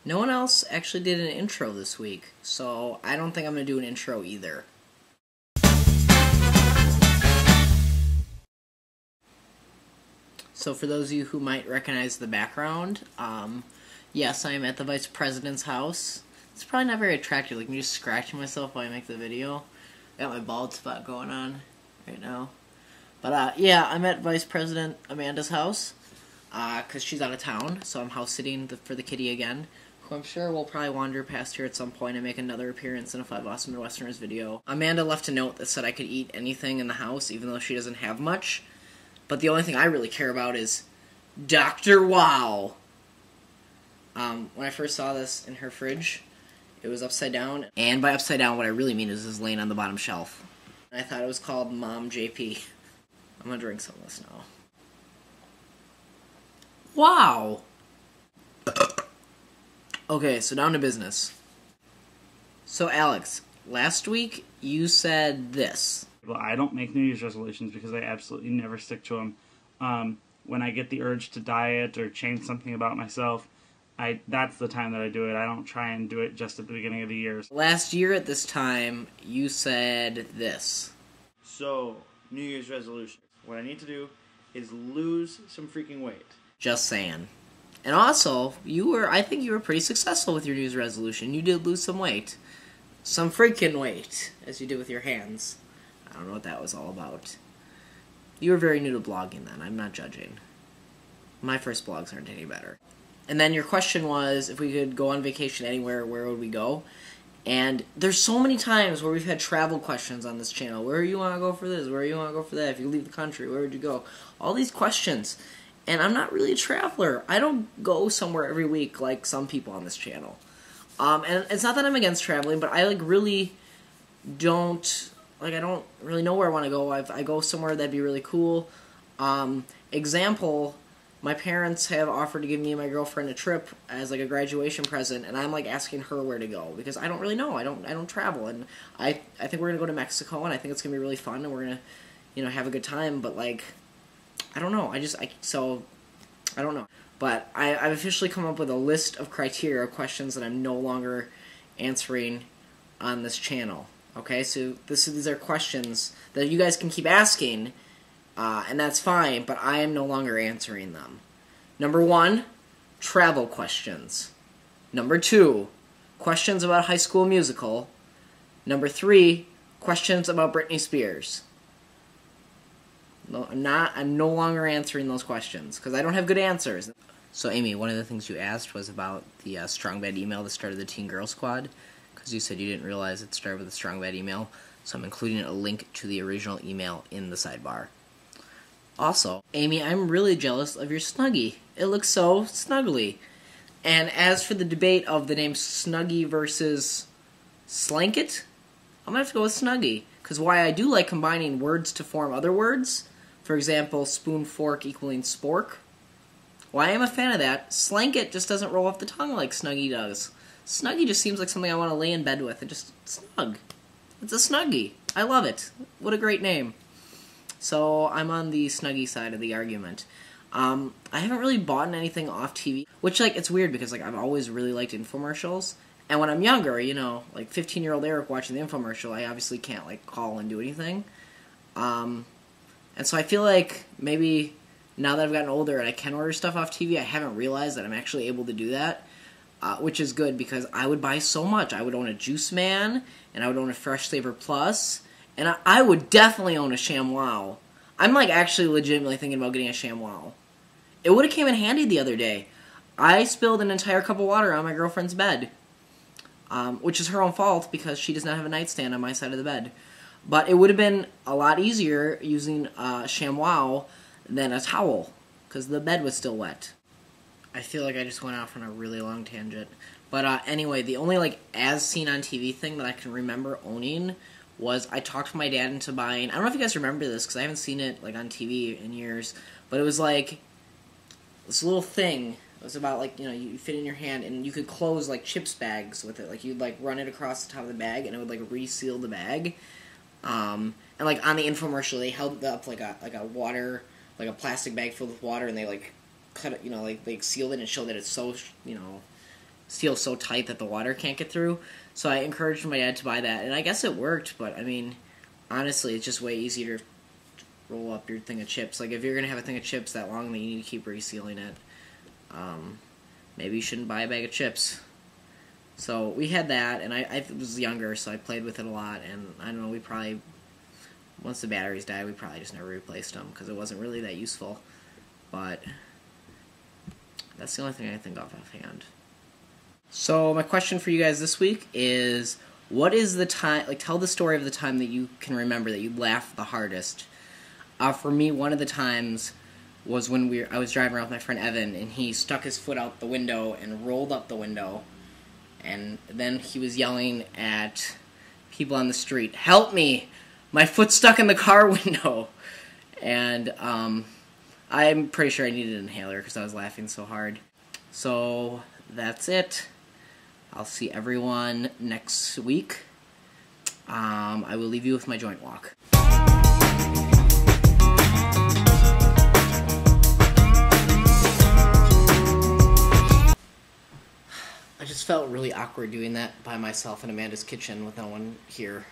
No one else actually did an intro this week, so I don't think I'm going to do an intro either. So for those of you who might recognize the background, yes, I am at the Vice President's house. It's probably not very attractive, like me just scratching myself while I make the video. Got my bald spot going on right now. But yeah, I'm at Vice President Amanda's house, because she's out of town, so I'm house sitting for the kitty again, who I'm sure will probably wander past here at some point and make another appearance in a 5 Awesome Midwesterners video. Amanda left a note that said I could eat anything in the house, even though she doesn't have much. But the only thing I really care about is Dr. Wow. When I first saw this in her fridge, it was upside down. And by upside down, what I really mean is it's laying on the bottom shelf. I thought it was called Mom JP. I'm gonna drink some of this now. Wow! Okay, so down to business. So Alex, last week you said this. Well, I don't make New Year's resolutions because I absolutely never stick to them. When I get the urge to diet or change something about myself, that's the time that I do it. I don't try and do it just at the beginning of the year. Last year at this time, you said this. So, New Year's resolution. What I need to do is lose some freaking weight. Just saying. And also, I think you were pretty successful with your New Year's resolution. You did lose some weight. Some freaking weight, as you did with your hands. I don't know what that was all about. You were very new to blogging then. I'm not judging. My first blogs aren't any better. And then your question was, if we could go on vacation anywhere, where would we go? And there's so many times where we've had travel questions on this channel. Where do you want to go for this? Where do you want to go for that? If you leave the country, where would you go? All these questions. And I'm not really a traveler. I don't go somewhere every week like some people on this channel. And it's not that I'm against traveling, but I really don't... I don't really know where I want to go. I go somewhere that'd be really cool. Example, my parents have offered to give me and my girlfriend a trip as a graduation present, and I'm asking her where to go because I don't really know. I don't travel, and I think we're gonna go to Mexico, and I think it's gonna be really fun, and we're gonna have a good time. But I don't know. I don't know. But I've officially come up with a list of criteria, questions that I'm no longer answering on this channel. Okay, so these are questions that you guys can keep asking, and that's fine, but I am no longer answering them. Number 1, travel questions. Number 2, questions about High School Musical. Number 3, questions about Britney Spears. No, I'm no longer answering those questions, because I don't have good answers. So Amy, one of the things you asked was about the Strong Bad email that started the Teen Girl Squad. Because you said you didn't realize it started with a Strong Bad email, so I'm including a link to the original email in the sidebar. Also, Amy, I'm really jealous of your Snuggie. It looks so snuggly. And as for the debate of the name Snuggie versus Slanket, I'm going to have to go with Snuggie. Because why I do like combining words to form other words, for example, spoon, fork equaling spork, why I'm a fan of that, Slanket just doesn't roll off the tongue like Snuggie does. Snuggie just seems like something I want to lay in bed with and just snug. It's a Snuggie. I love it. What a great name. So I'm on the Snuggie side of the argument. I haven't really bought anything off TV, which it's weird because I've always really liked infomercials. And when I'm younger, 15-year-old Eric watching the infomercial, I obviously can't call and do anything. And so I feel like maybe now that I've gotten older and I can order stuff off TV, I haven't realized that I'm actually able to do that. Which is good because I would buy so much. I would own a Juice Man, and I would own a Fresh Saver Plus, and I would definitely own a Shamwow. I'm actually legitimately thinking about getting a Shamwow. It would have came in handy the other day. I spilled an entire cup of water on my girlfriend's bed, which is her own fault because she does not have a nightstand on my side of the bed. But it would have been a lot easier using Shamwow than a towel because the bed was still wet. I feel like I just went off on a really long tangent. But anyway, the only as seen on TV thing that I can remember owning was I talked my dad into buying, I don't know if you guys remember this because I haven't seen it on TV in years, but it was this little thing. It was about you fit in your hand and you could close chips bags with it. You'd run it across the top of the bag and it would reseal the bag. And on the infomercial they held it up like a water, a plastic bag filled with water, and they cut it, they sealed it and showed that it's so, seals so tight that the water can't get through. So I encouraged my dad to buy that, and I guess it worked. But I mean, honestly, it's just way easier to roll up your thing of chips. Like if you're gonna have a thing of chips that long, then you need to keep resealing it. Maybe you shouldn't buy a bag of chips. So we had that, and I was younger, so I played with it a lot. And I don't know, we probably, once the batteries died, we probably just never replaced them because it wasn't really that useful. But that's the only thing I think of offhand. So my question for you guys this week is, what is the time, like tell the story of the time that you can remember that you laughed the hardest. For me, one of the times was when I was driving around with my friend Evan, and he stuck his foot out the window and rolled up the window, and then he was yelling at people on the street, "Help me! My foot's stuck in the car window!" And I'm pretty sure I needed an inhaler because I was laughing so hard. So that's it. I'll see everyone next week. I will leave you with my joint walk. I just felt really awkward doing that by myself in Amanda's kitchen with no one here.